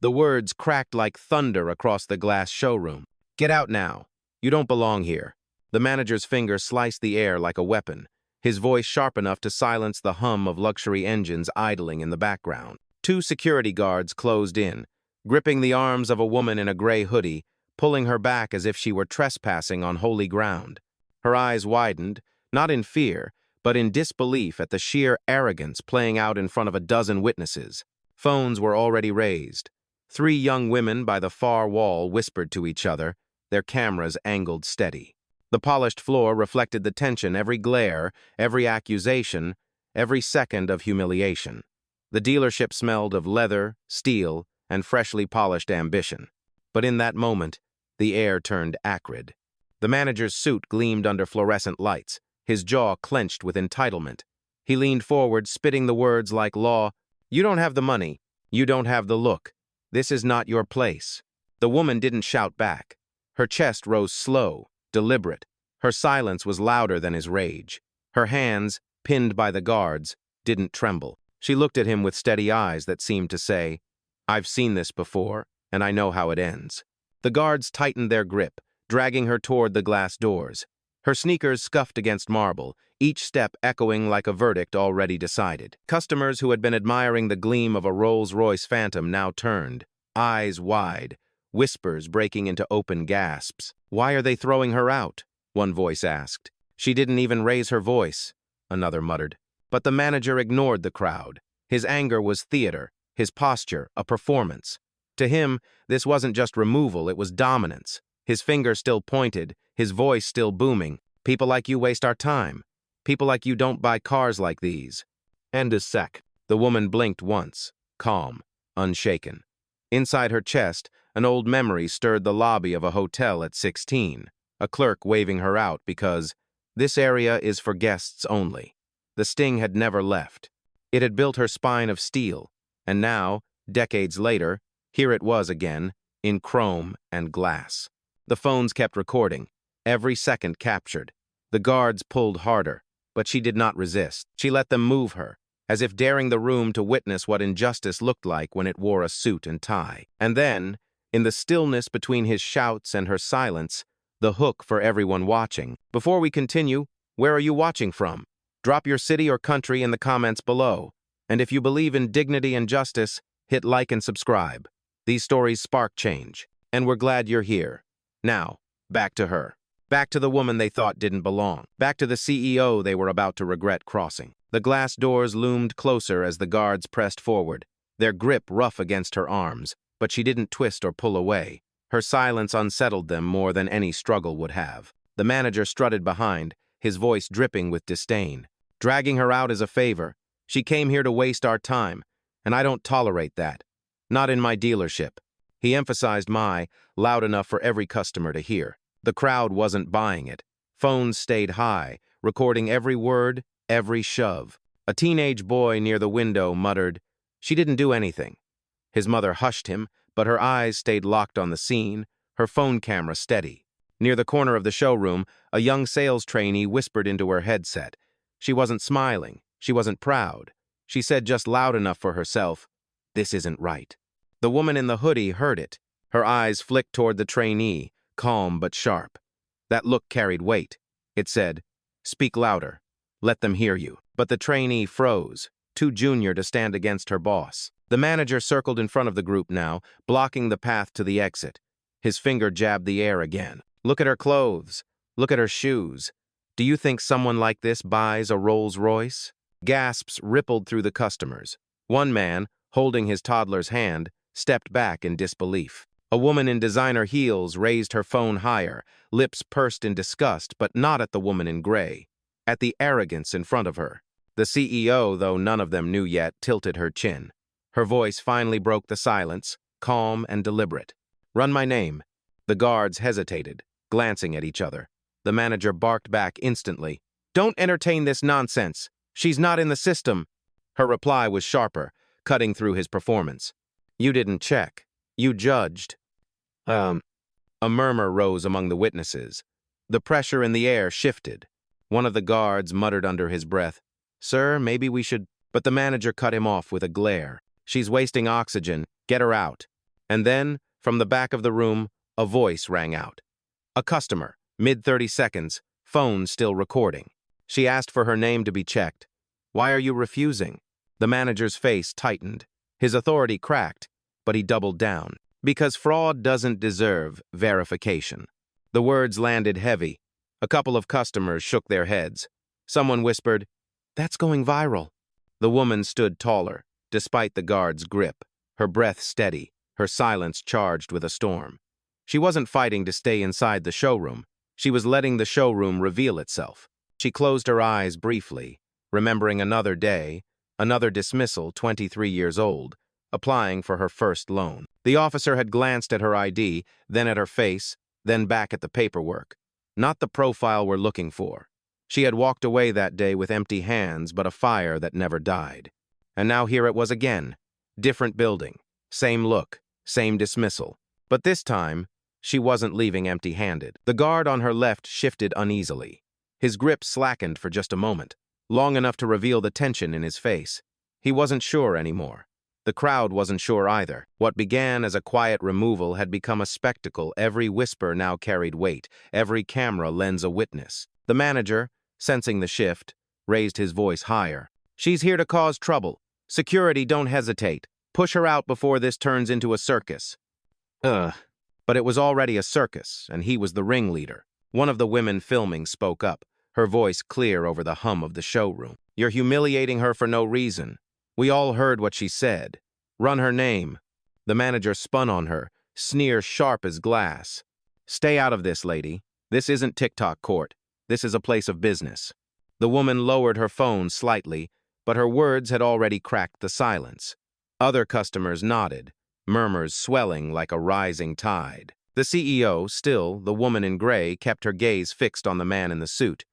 The words cracked like thunder across the glass showroom. "Get out now. You don't belong here." The manager's finger sliced the air like a weapon, his voice sharp enough to silence the hum of luxury engines idling in the background. Two security guards closed in, gripping the arms of a woman in a gray hoodie, pulling her back as if she were trespassing on holy ground. Her eyes widened, not in fear, but in disbelief at the sheer arrogance playing out in front of a dozen witnesses. Phones were already raised. Three young women by the far wall whispered to each other, their cameras angled steady. The polished floor reflected the tension, every glare, every accusation, every second of humiliation. The dealership smelled of leather, steel, and freshly polished ambition. But in that moment, the air turned acrid. The manager's suit gleamed under fluorescent lights, his jaw clenched with entitlement. He leaned forward, spitting the words like law. "You don't have the money. You don't have the look. This is not your place." The woman didn't shout back. Her chest rose slow, deliberate. Her silence was louder than his rage. Her hands, pinned by the guards, didn't tremble. She looked at him with steady eyes that seemed to say, "I've seen this before, and I know how it ends." The guards tightened their grip, dragging her toward the glass doors. Her sneakers scuffed against marble, each step echoing like a verdict already decided. Customers who had been admiring the gleam of a Rolls-Royce Phantom now turned, eyes wide, whispers breaking into open gasps. "Why are they throwing her out?" one voice asked. "She didn't even raise her voice," another muttered. But the manager ignored the crowd. His anger was theater, his posture a performance. To him, this wasn't just removal, it was dominance. His finger still pointed, his voice still booming. "People like you waste our time. People like you don't buy cars like these." "And a sec." The woman blinked once, calm, unshaken. Inside her chest, an old memory stirred the lobby of a hotel at 16, a clerk waving her out because this area is for guests only. The sting had never left. It had built her spine of steel, and now, decades later, here it was again, in chrome and glass. The phones kept recording, every second captured. The guards pulled harder, but she did not resist. She let them move her, as if daring the room to witness what injustice looked like when it wore a suit and tie. And then, in the stillness between his shouts and her silence, the hook for everyone watching. Before we continue, where are you watching from? Drop your city or country in the comments below. And if you believe in dignity and justice, hit like and subscribe. These stories spark change, and we're glad you're here. Now, back to her. Back to the woman they thought didn't belong. Back to the CEO they were about to regret crossing. The glass doors loomed closer as the guards pressed forward, their grip rough against her arms, but she didn't twist or pull away. Her silence unsettled them more than any struggle would have. The manager strutted behind, his voice dripping with disdain. "Dragging her out is a favor. She came here to waste our time, and I don't tolerate that. Not in my dealership." He emphasized "my" loud enough for every customer to hear. The crowd wasn't buying it. Phones stayed high, recording every word, every shove. A teenage boy near the window muttered, "She didn't do anything." His mother hushed him, but her eyes stayed locked on the scene, her phone camera steady. Near the corner of the showroom, a young sales trainee whispered into her headset. She wasn't smiling. She wasn't proud. She said just loud enough for herself, "This isn't right." The woman in the hoodie heard it. Her eyes flicked toward the trainee, calm but sharp. That look carried weight. It said, "Speak louder. Let them hear you." But the trainee froze, too junior to stand against her boss. The manager circled in front of the group now, blocking the path to the exit. His finger jabbed the air again. "Look at her clothes. Look at her shoes. Do you think someone like this buys a Rolls-Royce?" Gasps rippled through the customers. One man, holding his toddler's hand, stepped back in disbelief. A woman in designer heels raised her phone higher, lips pursed in disgust, but not at the woman in gray. At the arrogance in front of her. The CEO, though none of them knew yet, tilted her chin. Her voice finally broke the silence, calm and deliberate. "Run my name." The guards hesitated, glancing at each other. The manager barked back instantly. "Don't entertain this nonsense. She's not in the system." Her reply was sharper, cutting through his performance. "You didn't check. You judged." A murmur rose among the witnesses. The pressure in the air shifted. One of the guards muttered under his breath, "Sir, maybe we should—" But the manager cut him off with a glare. "She's wasting oxygen. Get her out." And then, from the back of the room, a voice rang out. A customer, mid-30 seconds, phone still recording. She asked for her name to be checked. Why are you refusing? The manager's face tightened. His authority cracked, but he doubled down. Because fraud doesn't deserve verification. The words landed heavy. A couple of customers shook their heads. Someone whispered, "That's going viral." The woman stood taller, despite the guard's grip, her breath steady, her silence charged with a storm. She wasn't fighting to stay inside the showroom. She was letting the showroom reveal itself. She closed her eyes briefly, remembering another day, another dismissal, 23 years old, applying for her first loan. The officer had glanced at her ID, then at her face, then back at the paperwork. Not the profile we're looking for. She had walked away that day with empty hands, but a fire that never died. And now here it was again. Different building, same look, same dismissal. But this time, she wasn't leaving empty-handed. The guard on her left shifted uneasily. His grip slackened for just a moment, long enough to reveal the tension in his face. He wasn't sure anymore. The crowd wasn't sure either. What began as a quiet removal had become a spectacle. Every whisper now carried weight. Every camera lends a witness. The manager, sensing the shift, raised his voice higher. "She's here to cause trouble. Security, don't hesitate. Push her out before this turns into a circus." But it was already a circus, and he was the ringleader. One of the women filming spoke up, her voice clear over the hum of the showroom. "You're humiliating her for no reason. We all heard what she said. Run her name." The manager spun on her, sneer sharp as glass. "Stay out of this, lady. This isn't TikTok court. This is a place of business." The woman lowered her phone slightly, but her words had already cracked the silence. Other customers nodded, murmurs swelling like a rising tide. The CEO, still, the woman in gray, kept her gaze fixed on the man in the suit.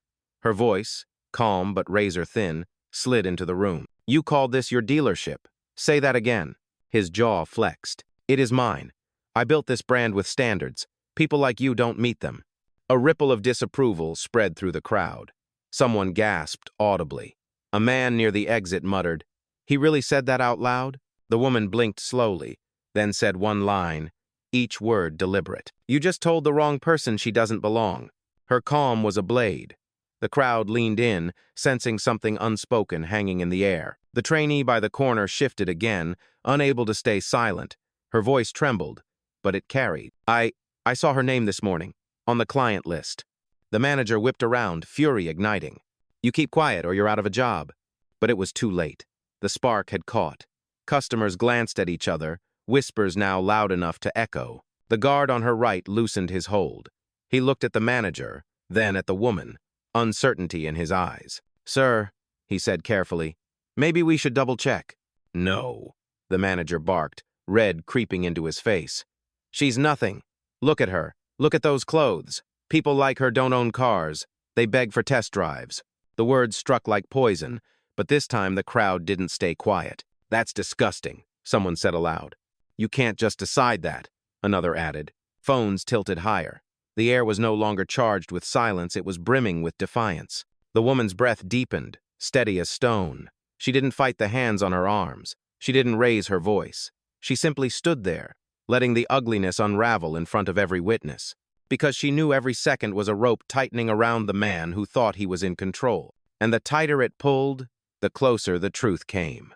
Her voice, calm but razor-thin, slid into the room. "You called this your dealership. Say that again." His jaw flexed. "It is mine. I built this brand with standards. People like you don't meet them." A ripple of disapproval spread through the crowd. Someone gasped audibly. A man near the exit muttered, "He really said that out loud?" The woman blinked slowly, then said one line, each word deliberate. "You just told the wrong person she doesn't belong." Her calm was a blade. The crowd leaned in, sensing something unspoken hanging in the air. The trainee by the corner shifted again, unable to stay silent. Her voice trembled, but it carried. I saw her name this morning, on the client list." The manager whipped around, fury igniting. "You keep quiet or you're out of a job." But it was too late. The spark had caught. Customers glanced at each other, whispers now loud enough to echo. The guard on her right loosened his hold. He looked at the manager, then at the woman, uncertainty in his eyes. "Sir," he said carefully, "maybe we should double-check." "No," the manager barked, red creeping into his face. "She's nothing. Look at her. Look at those clothes. People like her don't own cars. They beg for test drives." The words struck like poison, but this time the crowd didn't stay quiet. "That's disgusting," someone said aloud. "You can't just decide that," another added. Phones tilted higher. The air was no longer charged with silence, it was brimming with defiance. The woman's breath deepened, steady as stone. She didn't fight the hands on her arms. She didn't raise her voice. She simply stood there, letting the ugliness unravel in front of every witness. Because she knew every second was a rope tightening around the man who thought he was in control. And the tighter it pulled, the closer the truth came.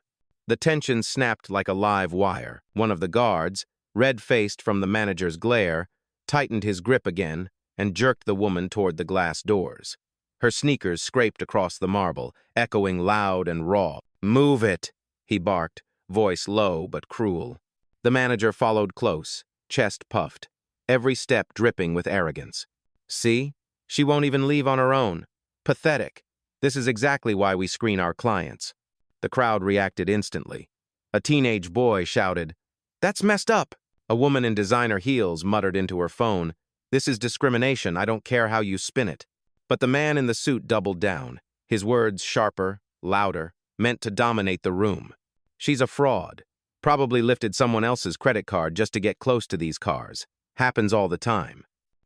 The tension snapped like a live wire. One of the guards, red-faced from the manager's glare, tightened his grip again and jerked the woman toward the glass doors. Her sneakers scraped across the marble, echoing loud and raw. "Move it," he barked, voice low but cruel. The manager followed close, chest puffed, every step dripping with arrogance. "See? She won't even leave on her own. Pathetic. This is exactly why we screen our clients." The crowd reacted instantly. A teenage boy shouted, "That's messed up." A woman in designer heels muttered into her phone, "This is discrimination, I don't care how you spin it." But the man in the suit doubled down, his words sharper, louder, meant to dominate the room. "She's a fraud. Probably lifted someone else's credit card just to get close to these cars. Happens all the time."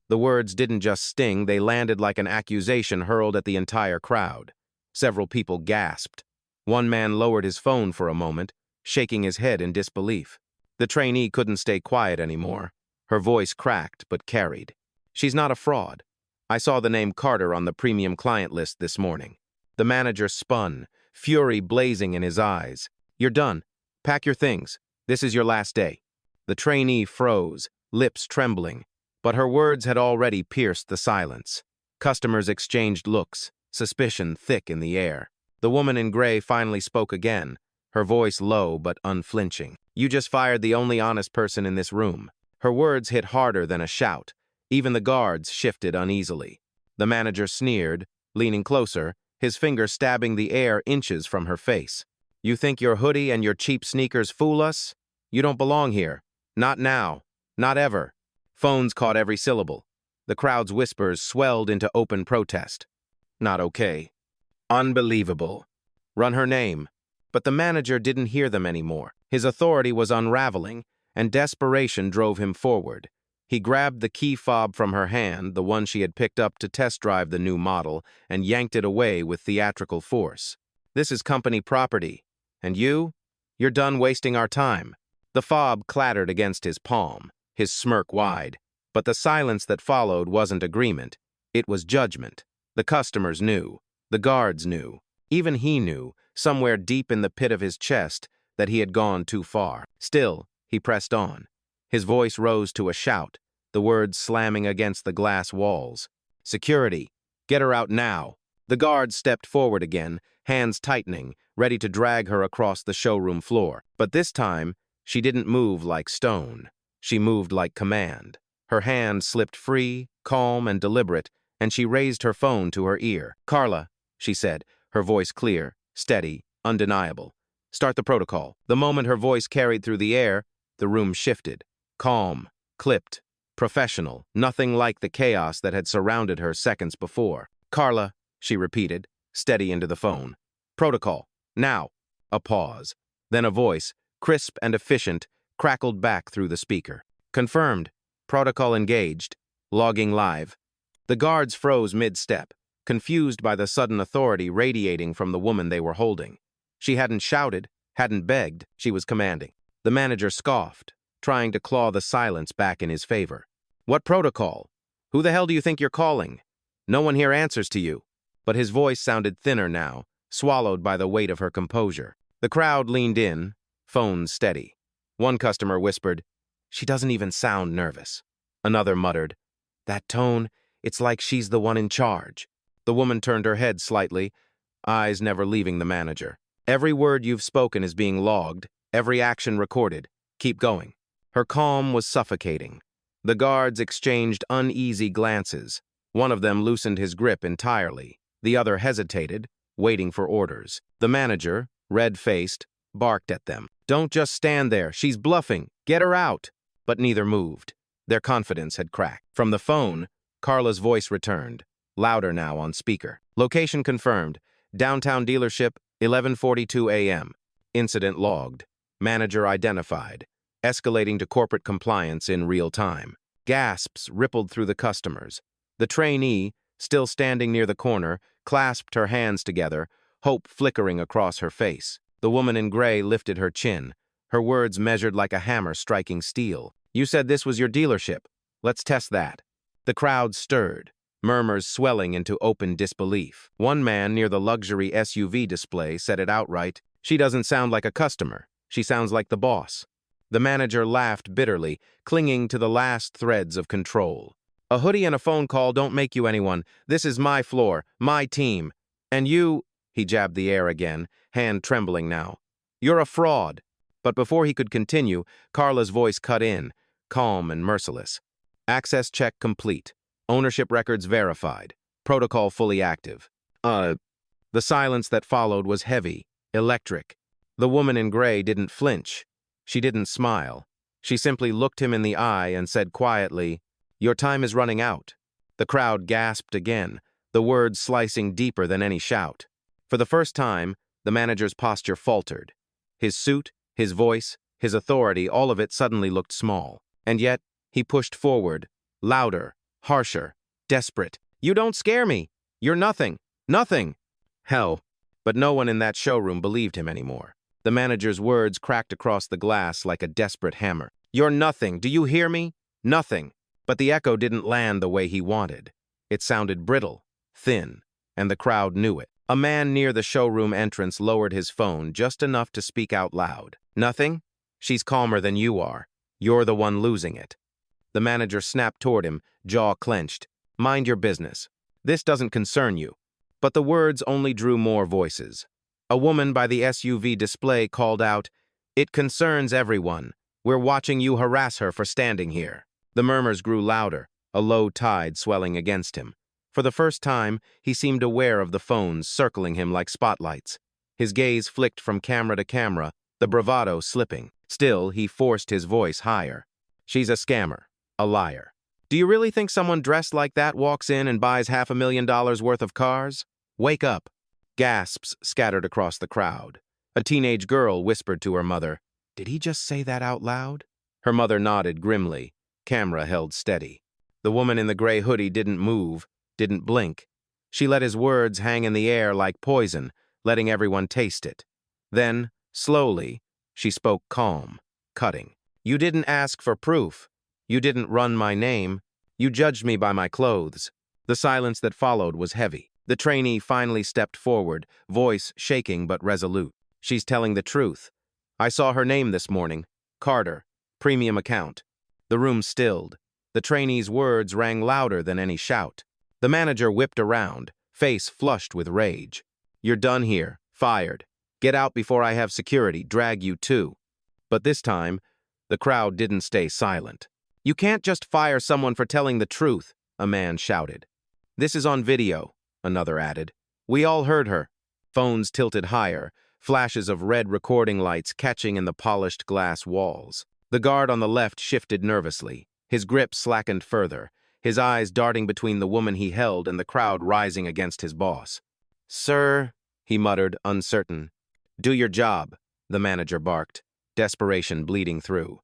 The words didn't just sting, they landed like an accusation hurled at the entire crowd. Several people gasped. One man lowered his phone for a moment, shaking his head in disbelief. The trainee couldn't stay quiet anymore. Her voice cracked but carried. She's not a fraud. I saw the name Carter on the premium client list this morning. The manager spun, fury blazing in his eyes. You're done. Pack your things. This is your last day. The trainee froze, lips trembling, but her words had already pierced the silence. Customers exchanged looks, suspicion thick in the air. The woman in gray finally spoke again, her voice low but unflinching. You just fired the only honest person in this room. Her words hit harder than a shout. Even the guards shifted uneasily. The manager sneered, leaning closer, his finger stabbing the air inches from her face. You think your hoodie and your cheap sneakers fool us? You don't belong here. Not now. Not ever. Phones caught every syllable. The crowd's whispers swelled into open protest. Not okay. Unbelievable. Run her name. But the manager didn't hear them anymore. His authority was unraveling, and desperation drove him forward. He grabbed the key fob from her hand, the one she had picked up to test drive the new model, and yanked it away with theatrical force. This is company property. And you? You're done wasting our time. The fob clattered against his palm, his smirk wide. But the silence that followed wasn't agreement. It was judgment. The customers knew. The guards knew. Even he knew, somewhere deep in the pit of his chest, that he had gone too far. Still, he pressed on. His voice rose to a shout, the words slamming against the glass walls. Security! Get her out now! The guards stepped forward again, hands tightening, ready to drag her across the showroom floor. But this time, she didn't move like stone. She moved like command. Her hand slipped free, calm and deliberate, and she raised her phone to her ear. Carla, she said, her voice clear, steady, undeniable. Start the protocol. The moment her voice carried through the air, the room shifted. Calm, clipped, professional, nothing like the chaos that had surrounded her seconds before. Carla, she repeated, steady into the phone. Protocol. Now. A pause. Then a voice, crisp and efficient, crackled back through the speaker. Confirmed. Protocol engaged. Logging live. The guards froze mid-step, confused by the sudden authority radiating from the woman they were holding. She hadn't shouted, hadn't begged, she was commanding. The manager scoffed, trying to claw the silence back in his favor. What protocol? Who the hell do you think you're calling? No one here answers to you. But his voice sounded thinner now, swallowed by the weight of her composure. The crowd leaned in, phones steady. One customer whispered, She doesn't even sound nervous. Another muttered, That tone, it's like she's the one in charge. The woman turned her head slightly, eyes never leaving the manager. Every word you've spoken is being logged, every action recorded. Keep going. Her calm was suffocating. The guards exchanged uneasy glances. One of them loosened his grip entirely. The other hesitated, waiting for orders. The manager, red-faced, barked at them. Don't just stand there. She's bluffing. Get her out. But neither moved. Their confidence had cracked. From the phone, Carla's voice returned, louder now on speaker. Location confirmed. Downtown dealership, 11:42 a.m. Incident logged. Manager identified. Escalating to corporate compliance in real time. Gasps rippled through the customers. The trainee, still standing near the corner, clasped her hands together, hope flickering across her face. The woman in gray lifted her chin, her words measured like a hammer striking steel. You said this was your dealership. Let's test that. The crowd stirred, murmurs swelling into open disbelief. One man near the luxury SUV display said it outright. She doesn't sound like a customer. She sounds like the boss. The manager laughed bitterly, clinging to the last threads of control. A hoodie and a phone call don't make you anyone. This is my floor, my team. And you, he jabbed the air again, hand trembling now. You're a fraud. But before he could continue, Carla's voice cut in, calm and merciless. Access check complete. Ownership records verified. Protocol fully active. The silence that followed was heavy, electric. The woman in gray didn't flinch. She didn't smile. She simply looked him in the eye and said quietly, Your time is running out. The crowd gasped again, the words slicing deeper than any shout. For the first time, the manager's posture faltered. His suit, his voice, his authority, all of it suddenly looked small. And yet, he pushed forward, louder, harsher, desperate. You don't scare me. You're nothing. Nothing. Hell. But no one in that showroom believed him anymore. The manager's words cracked across the glass like a desperate hammer. "You're nothing, do you hear me? Nothing." But the echo didn't land the way he wanted. It sounded brittle, thin, and the crowd knew it. A man near the showroom entrance lowered his phone just enough to speak out loud. "Nothing? She's calmer than you are. You're the one losing it." The manager snapped toward him, jaw clenched. "Mind your business. This doesn't concern you." But the words only drew more voices. A woman by the SUV display called out, "It concerns everyone. We're watching you harass her for standing here." The murmurs grew louder, a low tide swelling against him. For the first time, he seemed aware of the phones circling him like spotlights. His gaze flicked from camera to camera, the bravado slipping. Still, he forced his voice higher. "She's a scammer, a liar. Do you really think someone dressed like that walks in and buys $500,000 worth of cars? Wake up." Gasps scattered across the crowd. A teenage girl whispered to her mother, "Did he just say that out loud?" Her mother nodded grimly. Camera held steady. The woman in the gray hoodie didn't move, didn't blink. She let his words hang in the air like poison, letting everyone taste it. Then, slowly, she spoke calm, cutting. "You didn't ask for proof. You didn't run my name. You judged me by my clothes." The silence that followed was heavy. The trainee finally stepped forward, voice shaking but resolute. "She's telling the truth. I saw her name this morning. Carter. Premium account." The room stilled. The trainee's words rang louder than any shout. The manager whipped around, face flushed with rage. "You're done here. Fired. Get out before I have security drag you too." But this time, the crowd didn't stay silent. "You can't just fire someone for telling the truth," a man shouted. "This is on video," another added. "We all heard her." Phones tilted higher, flashes of red recording lights catching in the polished glass walls. The guard on the left shifted nervously, his grip slackened further, his eyes darting between the woman he held and the crowd rising against his boss. "Sir," he muttered, uncertain. "Do your job," the manager barked, desperation bleeding through.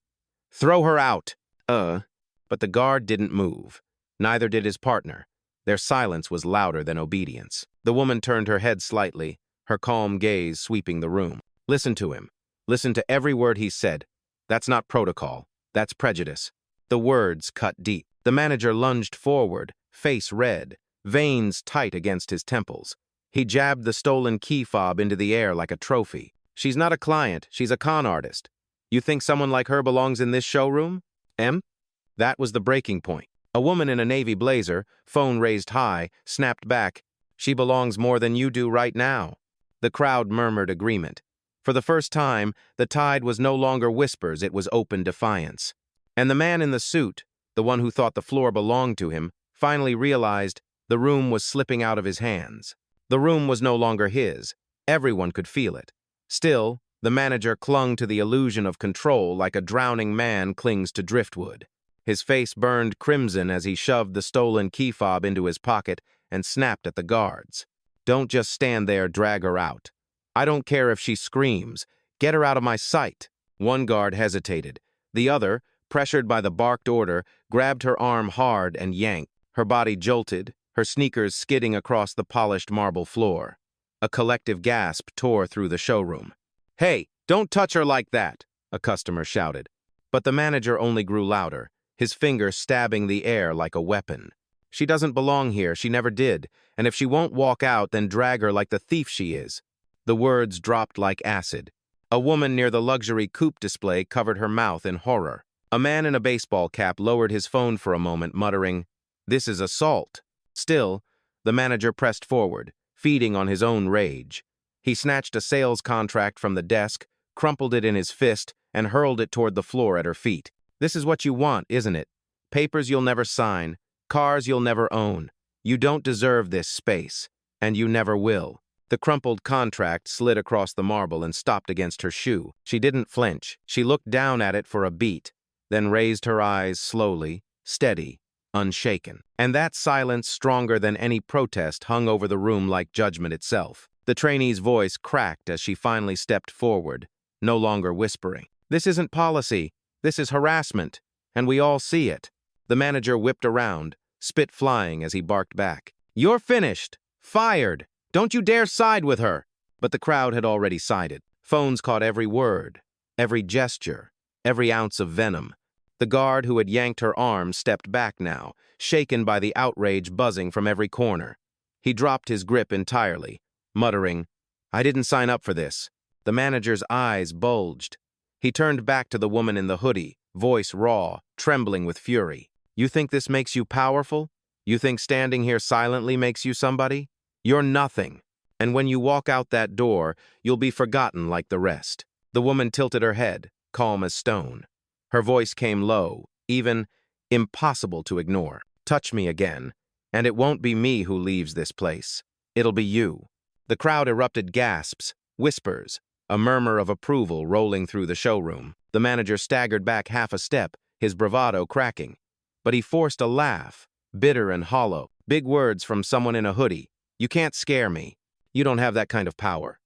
"Throw her out!" But the guard didn't move. Neither did his partner. Their silence was louder than obedience. The woman turned her head slightly, her calm gaze sweeping the room. "Listen to him. Listen to every word he said. That's not protocol. That's prejudice." The words cut deep. The manager lunged forward, face red, veins tight against his temples. He jabbed the stolen key fob into the air like a trophy. "She's not a client. She's a con artist. You think someone like her belongs in this showroom? That was the breaking point. A woman in a navy blazer, phone raised high, snapped back. "She belongs more than you do right now." The crowd murmured agreement. For the first time, the tide was no longer whispers, it was open defiance. And the man in the suit, the one who thought the floor belonged to him, finally realized the room was slipping out of his hands. The room was no longer his. Everyone could feel it. Still, the manager clung to the illusion of control like a drowning man clings to driftwood. His face burned crimson as he shoved the stolen key fob into his pocket and snapped at the guards. "Don't just stand there, drag her out. I don't care if she screams. Get her out of my sight." One guard hesitated. The other, pressured by the barked order, grabbed her arm hard and yanked. Her body jolted, her sneakers skidding across the polished marble floor. A collective gasp tore through the showroom. "Hey, don't touch her like that," a customer shouted. But the manager only grew louder, his finger stabbing the air like a weapon. "She doesn't belong here, she never did, and if she won't walk out, then drag her like the thief she is." The words dropped like acid. A woman near the luxury coupe display covered her mouth in horror. A man in a baseball cap lowered his phone for a moment, muttering, "This is assault." Still, the manager pressed forward, feeding on his own rage. He snatched a sales contract from the desk, crumpled it in his fist, and hurled it toward the floor at her feet. "This is what you want, isn't it? Papers you'll never sign, cars you'll never own. You don't deserve this space, and you never will." The crumpled contract slid across the marble and stopped against her shoe. She didn't flinch. She looked down at it for a beat, then raised her eyes slowly, steady, unshaken. And that silence, stronger than any protest, hung over the room like judgment itself. The trainee's voice cracked as she finally stepped forward, no longer whispering. "This isn't policy. This is harassment, and we all see it." The manager whipped around, spit flying as he barked back. "You're finished. Fired. Don't you dare side with her." But the crowd had already sided. Phones caught every word, every gesture, every ounce of venom. The guard who had yanked her arm stepped back now, shaken by the outrage buzzing from every corner. He dropped his grip entirely, muttering, "I didn't sign up for this." The manager's eyes bulged. He turned back to the woman in the hoodie, voice raw, trembling with fury. "You think this makes you powerful? You think standing here silently makes you somebody? You're nothing. And when you walk out that door, you'll be forgotten like the rest." The woman tilted her head, calm as stone. Her voice came low, even impossible to ignore. "Touch me again, and it won't be me who leaves this place. It'll be you." The crowd erupted gasps, whispers, a murmur of approval rolling through the showroom. The manager staggered back half a step, his bravado cracking. But he forced a laugh, bitter and hollow. Big words from someone in a hoodie. "You can't scare me. You don't have that kind of power."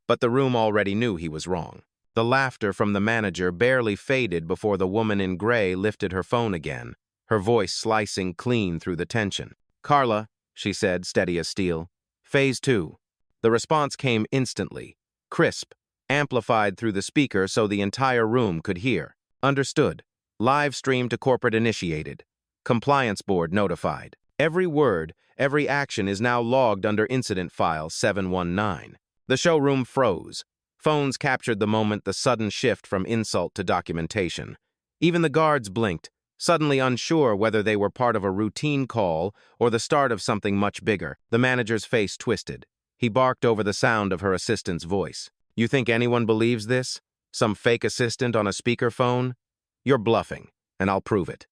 But the room already knew he was wrong. The laughter from the manager barely faded before the woman in gray lifted her phone again, her voice slicing clean through the tension. "Carla," she said, steady as steel. "Phase 2. The response came instantly, crisp, amplified through the speaker so the entire room could hear. "Understood. Live stream to corporate initiated. Compliance board notified. Every word, every action is now logged under incident file 719. The showroom froze. Phones captured the moment, the sudden shift from insult to documentation. Even the guards blinked, suddenly unsure whether they were part of a routine call or the start of something much bigger. The manager's face twisted. He barked over the sound of her assistant's voice. "You think anyone believes this? Some fake assistant on a speakerphone? You're bluffing, and I'll prove it."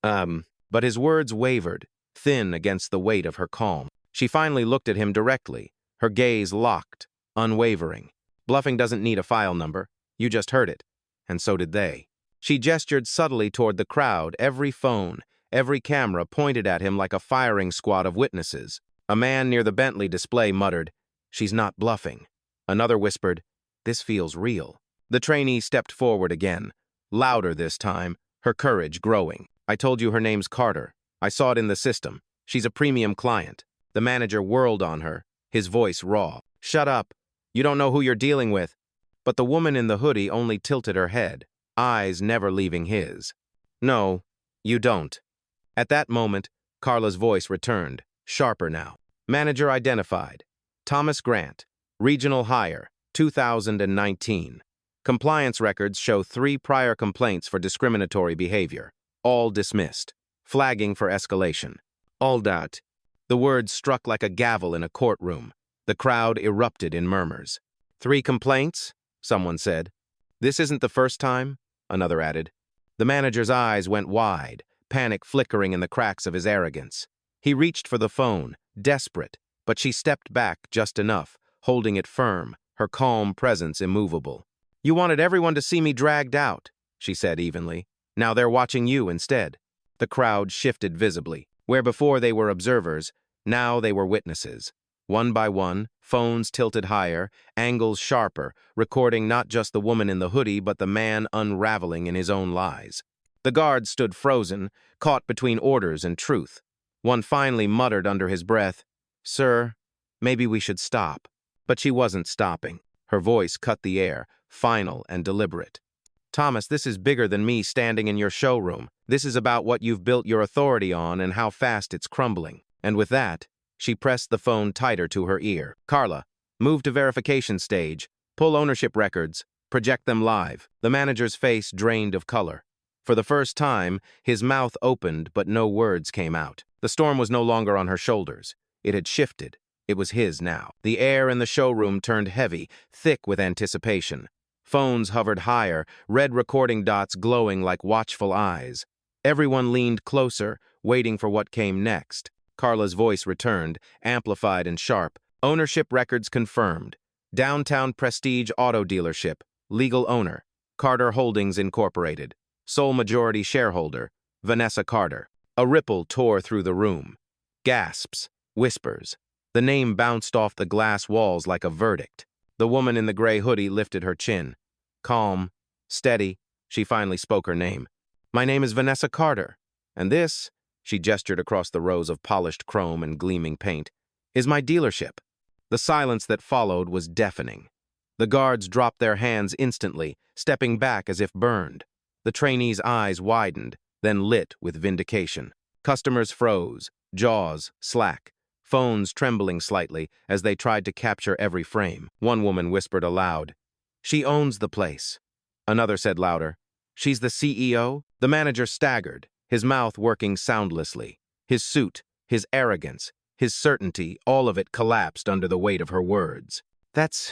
But his words wavered, thin against the weight of her calm. She finally looked at him directly, her gaze locked, unwavering. "Bluffing doesn't need a file number. You just heard it. And so did they." She gestured subtly toward the crowd, every phone, every camera pointed at him like a firing squad of witnesses. A man near the Bentley display muttered, "She's not bluffing." Another whispered, "This feels real." The trainee stepped forward again, louder this time, her courage growing. "I told you her name's Carter. I saw it in the system. She's a premium client." The manager whirled on her, his voice raw. "Shut up. You don't know who you're dealing with." But the woman in the hoodie only tilted her head, eyes never leaving his. "No, you don't." At that moment, Carla's voice returned, sharper now. "Manager identified. Thomas Grant, regional hire, 2019. Compliance records show 3 prior complaints for discriminatory behavior, all dismissed, flagging for escalation. All that." The words struck like a gavel in a courtroom. The crowd erupted in murmurs. "3 complaints?" someone said. "This isn't the first time," another added. The manager's eyes went wide, panic flickering in the cracks of his arrogance. He reached for the phone, desperate, but she stepped back just enough, holding it firm, her calm presence immovable. "You wanted everyone to see me dragged out," she said evenly. "Now they're watching you instead." The crowd shifted visibly. Where before they were observers, now they were witnesses. One by one, phones tilted higher, angles sharper, recording not just the woman in the hoodie but the man unraveling in his own lies. The guards stood frozen, caught between orders and truth. One finally muttered under his breath, "Sir, maybe we should stop." But she wasn't stopping. Her voice cut the air, final and deliberate. "Thomas, this is bigger than me standing in your showroom. This is about what you've built your authority on and how fast it's crumbling." And with that, she pressed the phone tighter to her ear. "Carla, move to verification stage. Pull ownership records. Project them live." The manager's face drained of color. For the first time, his mouth opened, but no words came out. The storm was no longer on her shoulders. It had shifted. It was his now. The air in the showroom turned heavy, thick with anticipation. Phones hovered higher, red recording dots glowing like watchful eyes. Everyone leaned closer, waiting for what came next. Carla's voice returned, amplified and sharp. "Ownership records confirmed. Downtown Prestige Auto Dealership. Legal owner. Carter Holdings Incorporated. Sole majority shareholder. Vanessa Carter." A ripple tore through the room. Gasps. Whispers. The name bounced off the glass walls like a verdict. The woman in the gray hoodie lifted her chin. Calm, steady, she finally spoke her name. "My name is Vanessa Carter, and this," she gestured across the rows of polished chrome and gleaming paint, "is my dealership." The silence that followed was deafening. The guards dropped their hands instantly, stepping back as if burned. The trainee's eyes widened, then lit with vindication. Customers froze, jaws slack, phones trembling slightly as they tried to capture every frame. One woman whispered aloud, "She owns the place." Another said louder, "She's the CEO?" The manager staggered, his mouth working soundlessly. His suit, his arrogance, his certainty, all of it collapsed under the weight of her words. "That's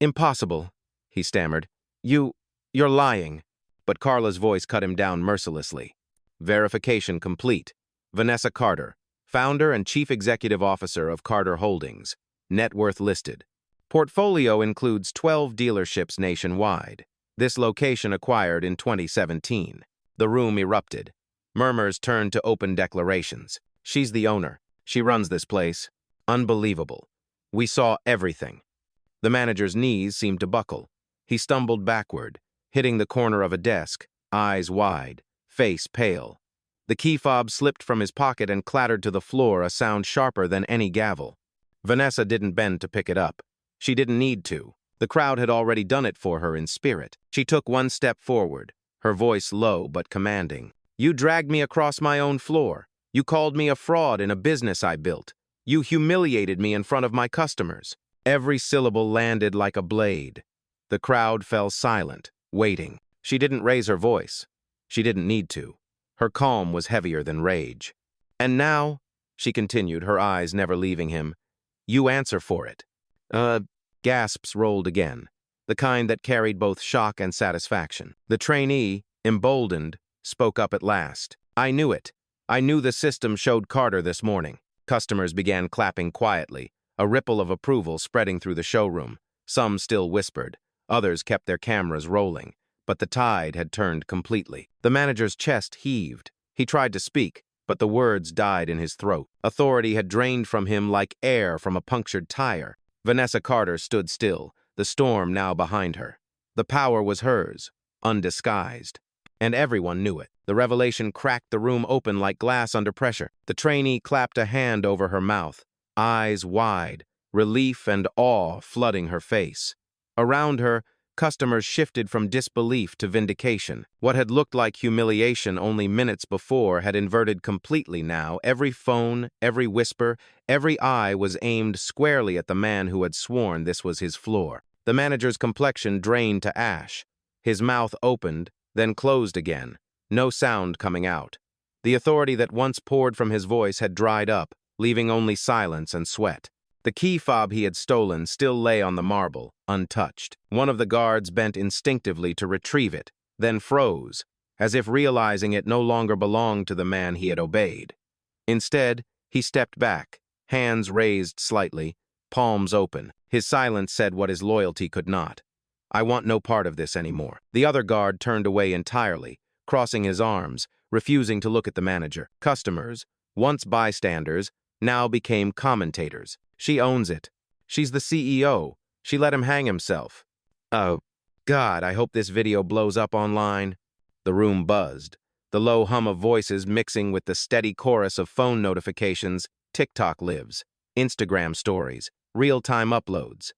impossible," he stammered. You're lying." But Carla's voice cut him down mercilessly. Verification complete. Vanessa Carter, founder and chief executive officer of Carter Holdings, net worth listed. Portfolio includes 12 dealerships nationwide. This location acquired in 2017. The room erupted. Murmurs turned to open declarations. "She's the owner. She runs this place. Unbelievable. We saw everything." The manager's knees seemed to buckle. He stumbled backward, hitting the corner of a desk, eyes wide, face pale. The key fob slipped from his pocket and clattered to the floor, a sound sharper than any gavel. Vanessa didn't bend to pick it up. She didn't need to. The crowd had already done it for her in spirit. She took one step forward, her voice low but commanding. "You dragged me across my own floor. You called me a fraud in a business I built. You humiliated me in front of my customers." Every syllable landed like a blade. The crowd fell silent, waiting. She didn't raise her voice. She didn't need to. Her calm was heavier than rage. "And now," she continued, her eyes never leaving him, "you answer for it." Gasps rolled again, the kind that carried both shock and satisfaction. The trainee, emboldened, spoke up at last. "I knew it. I knew the system showed Carter this morning." Customers began clapping quietly, a ripple of approval spreading through the showroom. Some still whispered. Others kept their cameras rolling, but the tide had turned completely. The manager's chest heaved. He tried to speak, but the words died in his throat. Authority had drained from him like air from a punctured tire. Vanessa Carter stood still, the storm now behind her. The power was hers, undisguised. And everyone knew it. The revelation cracked the room open like glass under pressure. The trainee clapped a hand over her mouth, eyes wide, relief and awe flooding her face. Around her, customers shifted from disbelief to vindication. What had looked like humiliation only minutes before had inverted completely now. Every phone, every whisper, every eye was aimed squarely at the man who had sworn this was his floor. The manager's complexion drained to ash. His mouth opened, then closed again, no sound coming out. The authority that once poured from his voice had dried up, leaving only silence and sweat. The key fob he had stolen still lay on the marble, untouched. One of the guards bent instinctively to retrieve it, then froze, as if realizing it no longer belonged to the man he had obeyed. Instead, he stepped back, hands raised slightly, palms open. His silence said what his loyalty could not. "I want no part of this anymore." The other guard turned away entirely, crossing his arms, refusing to look at the manager. Customers, once bystanders, now became commentators. "She owns it. She's the CEO. She let him hang himself. Oh, God, I hope this video blows up online." The room buzzed, the low hum of voices mixing with the steady chorus of phone notifications, TikTok lives, Instagram stories, real-time uploads.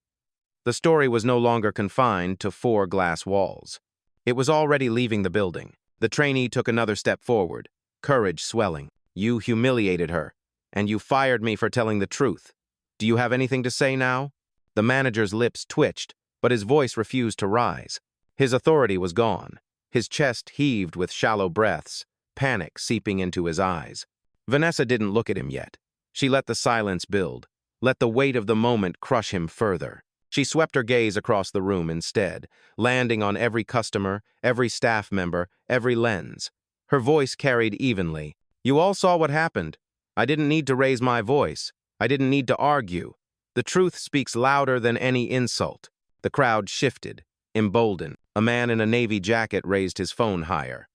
The story was no longer confined to 4 glass walls. It was already leaving the building. The trainee took another step forward, courage swelling. "You humiliated her, and you fired me for telling the truth. Do you have anything to say now?" The manager's lips twitched, but his voice refused to rise. His authority was gone. His chest heaved with shallow breaths, panic seeping into his eyes. Vanessa didn't look at him yet. She let the silence build, let the weight of the moment crush him further. She swept her gaze across the room instead, landing on every customer, every staff member, every lens. Her voice carried evenly. "You all saw what happened. I didn't need to raise my voice. I didn't need to argue. The truth speaks louder than any insult." The crowd shifted, emboldened. A man in a navy jacket raised his phone higher.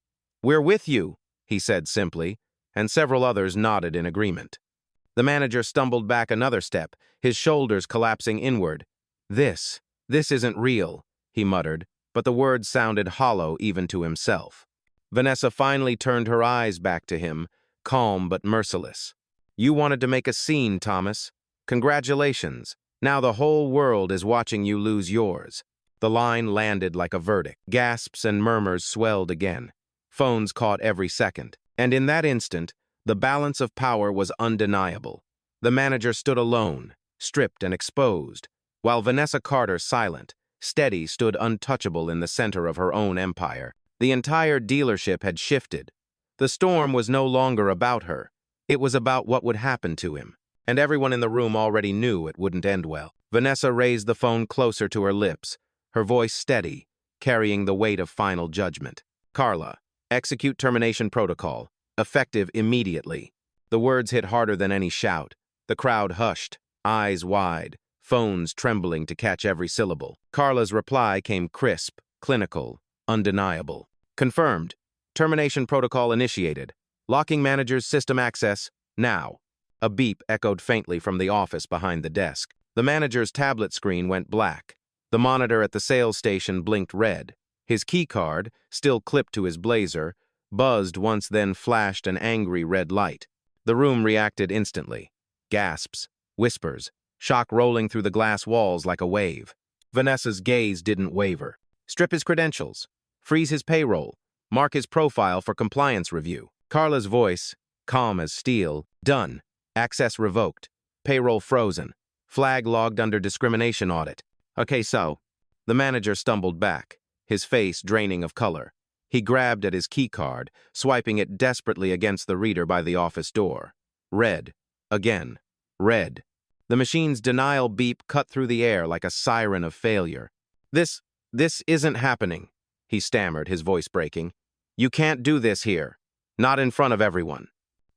"We're with you," he said simply, and several others nodded in agreement. The manager stumbled back another step, his shoulders collapsing inward. This isn't real," he muttered, but the words sounded hollow even to himself. Vanessa finally turned her eyes back to him, calm but merciless. "You wanted to make a scene, Thomas. Congratulations. Now the whole world is watching you lose yours. The line landed like a verdict. Gasps and murmurs swelled again. Phones caught every second. And in that instant, the balance of power was undeniable. The manager stood alone, stripped and exposed, while Vanessa Carter, silent, steady, stood untouchable in the center of her own empire. The entire dealership had shifted. The storm was no longer about her. It was about what would happen to him. And everyone in the room already knew it wouldn't end well. Vanessa raised the phone closer to her lips, her voice steady, carrying the weight of final judgment. Carla, execute termination protocol, effective immediately. The words hit harder than any shout. The crowd hushed, eyes wide, phones trembling to catch every syllable. Carla's reply came crisp, clinical, undeniable. Confirmed. Termination protocol initiated. Locking manager's system access, now. A beep echoed faintly from the office behind the desk. The manager's tablet screen went black. The monitor at the sales station blinked red. His keycard, still clipped to his blazer, buzzed once then flashed an angry red light. The room reacted instantly. Gasps, whispers, shock rolling through the glass walls like a wave. Vanessa's gaze didn't waver. Strip his credentials. Freeze his payroll. Mark his profile for compliance review. Carla's voice, calm as steel, done. Access revoked. Payroll frozen. Flag logged under discrimination audit. Okay, so. The manager stumbled back, his face draining of color. He grabbed at his keycard, swiping it desperately against the reader by the office door. Red. Again. Red. The machine's denial beep cut through the air like a siren of failure. This isn't happening, he stammered, his voice breaking. You can't do this here. Not in front of everyone.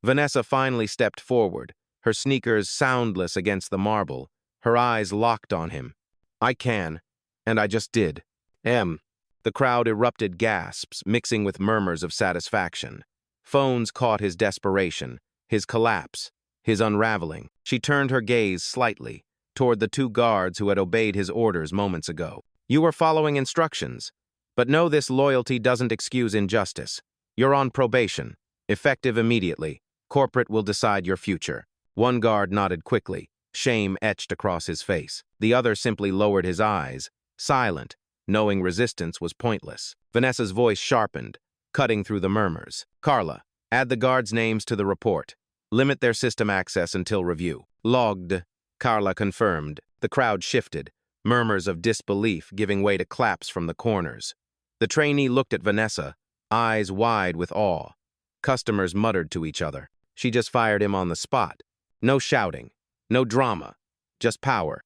Vanessa finally stepped forward, her sneakers soundless against the marble, her eyes locked on him. I can, and I just did. The crowd erupted gasps, mixing with murmurs of satisfaction. Phones caught his desperation, his collapse, his unraveling. She turned her gaze slightly, toward the two guards who had obeyed his orders moments ago. You were following instructions, but know this loyalty doesn't excuse injustice. You're on probation, effective immediately. Corporate will decide your future. One guard nodded quickly, shame etched across his face. The other simply lowered his eyes, silent, knowing resistance was pointless. Vanessa's voice sharpened, cutting through the murmurs. Carla, add the guards' names to the report. Limit their system access until review. Logged. Carla confirmed. The crowd shifted, murmurs of disbelief giving way to claps from the corners. The trainee looked at Vanessa, eyes wide with awe. Customers muttered to each other. She just fired him on the spot. No shouting, no drama, just power.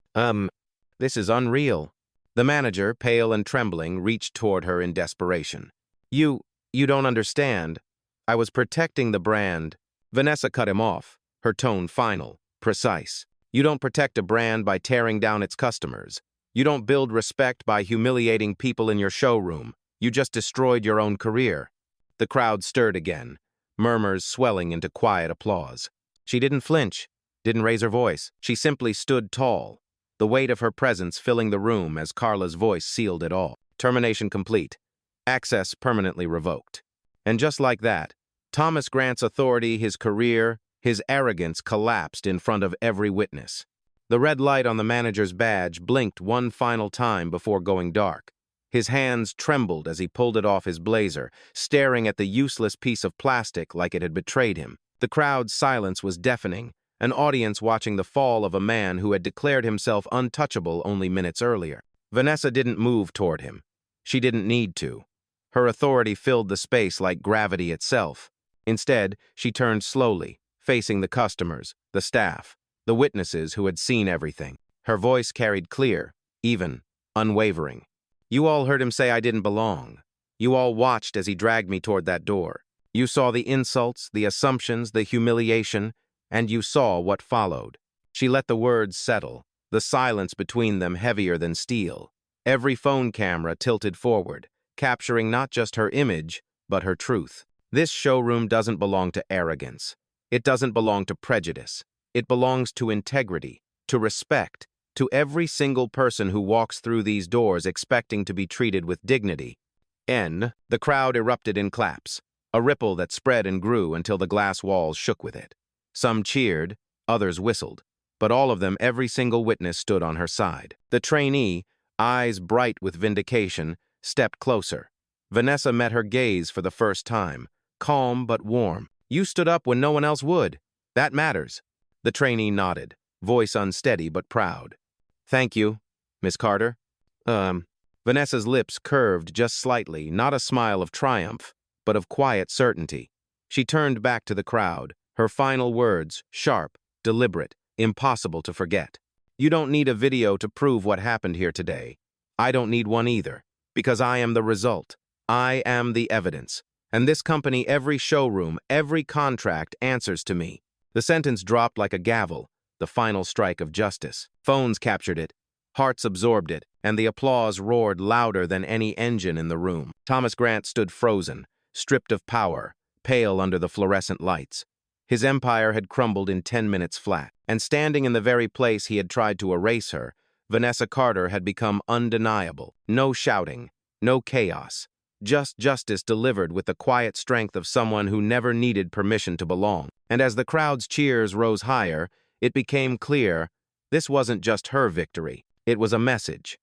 This is unreal. The manager, pale and trembling, reached toward her in desperation. You don't understand. I was protecting the brand. Vanessa cut him off, her tone final, precise. You don't protect a brand by tearing down its customers. You don't build respect by humiliating people in your showroom. You just destroyed your own career. The crowd stirred again, murmurs swelling into quiet applause. She didn't flinch, didn't raise her voice. She simply stood tall, the weight of her presence filling the room as Carla's voice sealed it all. Termination complete. Access permanently revoked. And just like that, Thomas Grant's authority, his career, his arrogance collapsed in front of every witness. The red light on the manager's badge blinked one final time before going dark. His hands trembled as he pulled it off his blazer, staring at the useless piece of plastic like it had betrayed him. The crowd's silence was deafening, an audience watching the fall of a man who had declared himself untouchable only minutes earlier. Vanessa didn't move toward him. She didn't need to. Her authority filled the space like gravity itself. Instead, she turned slowly, facing the customers, the staff, the witnesses who had seen everything. Her voice carried clear, even, unwavering. You all heard him say I didn't belong. You all watched as he dragged me toward that door. You saw the insults, the assumptions, the humiliation, and you saw what followed. She let the words settle, the silence between them heavier than steel. Every phone camera tilted forward, capturing not just her image, but her truth. This showroom doesn't belong to arrogance. It doesn't belong to prejudice. It belongs to integrity, to respect, to every single person who walks through these doors expecting to be treated with dignity. The crowd erupted in claps, a ripple that spread and grew until the glass walls shook with it. Some cheered, others whistled. but all of them, every single witness, stood on her side. The trainee, eyes bright with vindication, stepped closer. Vanessa met her gaze for the first time, calm but warm. "You stood up when no one else would. That matters." The trainee nodded, voice unsteady but proud. "Thank you, Miss Carter." Vanessa's lips curved just slightly, not a smile of triumph, but of quiet certainty. She turned back to the crowd, her final words sharp, deliberate, impossible to forget. "You don't need a video to prove what happened here today. I don't need one either, because I am the result. I am the evidence. And this company, every showroom, every contract answers to me." The sentence dropped like a gavel, the final strike of justice. Phones captured it, hearts absorbed it, and the applause roared louder than any engine in the room. Thomas Grant stood frozen, stripped of power, pale under the fluorescent lights. His empire had crumbled in 10 minutes flat, and standing in the very place he had tried to erase her, Vanessa Carter had become undeniable. No shouting, no chaos. Just justice delivered with the quiet strength of someone who never needed permission to belong. And as the crowd's cheers rose higher, it became clear this wasn't just her victory. It was a message.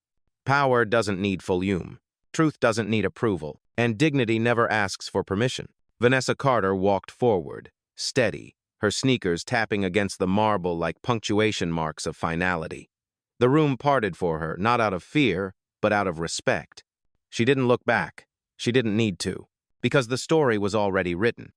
Power doesn't need volume. Truth doesn't need approval. And dignity never asks for permission. Vanessa Carter walked forward, steady, her sneakers tapping against the marble like punctuation marks of finality. The room parted for her, not out of fear, but out of respect. She didn't look back. She didn't need to, because the story was already written.